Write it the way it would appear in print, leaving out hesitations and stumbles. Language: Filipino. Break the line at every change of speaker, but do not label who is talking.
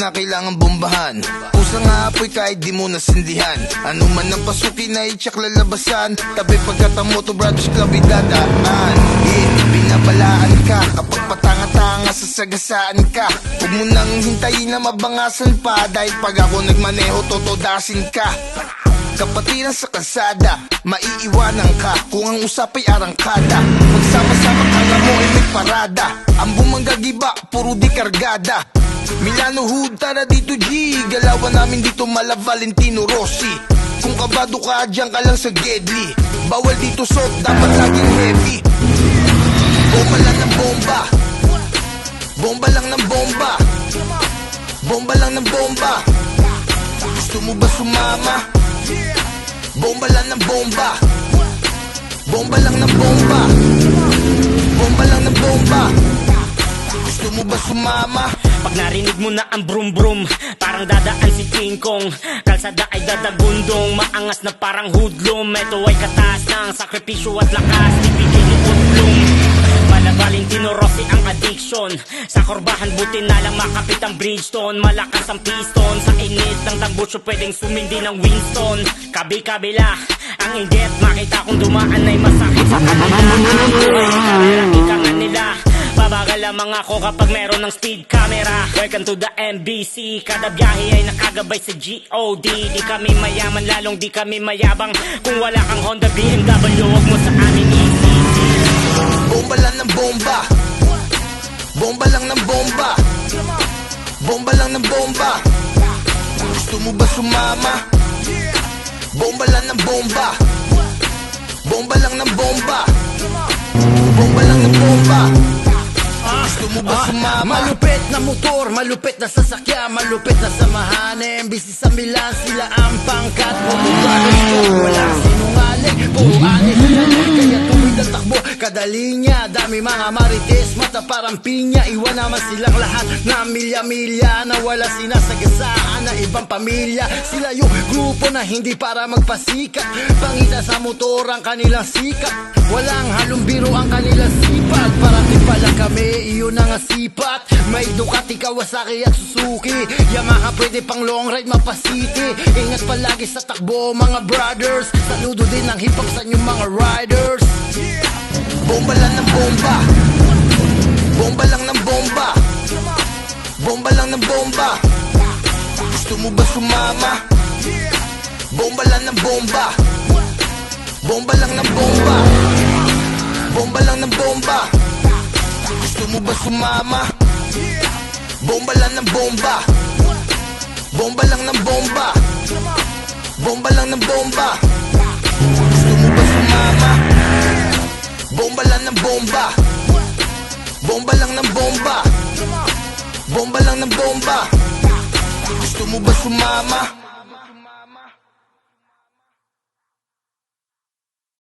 na kailangan bombahan. Pusa nga apoy kahit di mo nasindihan. Ano man ang pasukin na itsak lalabasan. Tabi pagkatamo to Brothers Club idadaan. Binabalaan ka kapag patanga-tanga sasagasaan ka. Huwag mo nang hintayin na mabangasan pa. Dahil pag ako nagmaneho totodasin ka. Kapatiran sa kalsada, maiiwanan ka kung ang usapay arangkada. Magsama-sama kala mo ay may parada. Ang bumanggagiba, puro di kargada. Milano Hood, tara dito G. Galawan namin dito mala Valentino Rossi. Kung kabado ka, dyan ka lang sa Gedli. Bawal dito soft, dapat laging heavy. Bomba lang ng bomba. Bomba lang ng bomba. Bomba lang ng bomba. Gusto mo ba sumama? Bomba lang ng bomba. Bomba lang ng bomba. Bomba lang ng bomba. Gusto mo ba sumama?
Pag narinig mo na ang brum brum, parang dadaan si King Kong. Kalsada ay dadagundong, maangas na parang hoodlum. Ito ay katas ng sakripisyo at lakas, ibigay ni Udlum. Mala Valentino Rossi ang addiction. Sa korbahan buti na lang makapit ang Bridgestone. Malakas ang piston, sa init ng tambutso pwedeng sumindi ng Winston. Kabi-kabila ang inggit, makita kong dumaan ay masakit sa kanila. Ika nga nila, babagal lamang ako kapag meron ng speed camera. Welcome to the MBC, kada biyahe ay nakagabay sa GOD. Di kami mayaman, lalong di kami mayabang. Kung wala kang Honda, BMW, huwag mo sa amin easy.
Bomba lang ng bomba. Bomba lang ng bomba. Bomba lang ng bomba. Gusto mo ba sumama? Bomba lang ng bomba. Bomba lang ng bomba. Bomba lang ng bomba. Gusto mo ba sumama?
Malupit na motor, malupit na sasakyan, malupit na samahan. MBC sa Milan, sila ang pangkat. Walang sinungaling, puro anis. Kaya tuwid ang takbo, kadali niya. Dami mga marites, mata parang pinya. Iwan naman silang lahat na milya-milya, na wala sinasagasaan na ibang pamilya. Sila yung grupo na hindi para magpasikat. Pangita sa motor ang kanilang sikat. Walang halong biro ang kanilang sipat. Parati pala kami, iyon ang sipat. May Ducati, Kawasaki at Suzuki. Yamaha pwede pang long ride, mapasiti. Ingat palagi sa takbo mga brothers. Saludo din ang hip hop sa inyong mga riders.
Bomba lang ng bomba. Bomba lang ng bomba. Bomba lang ng bomba. Gusto mo ba sumama? Bomba lang ng bomba. Bomba lang ng bomba. Bomba lang ng bomba. Gusto mo ba sumama? Bomba lang ng bomba. Bomba lang ng bomba. Bomba lang ng bomba. Gusto mo ba sumama? Bomba lang ng bomba. Bomba lang ng bomba. Bomba lang ng bomba. Gusto mo ba sumama?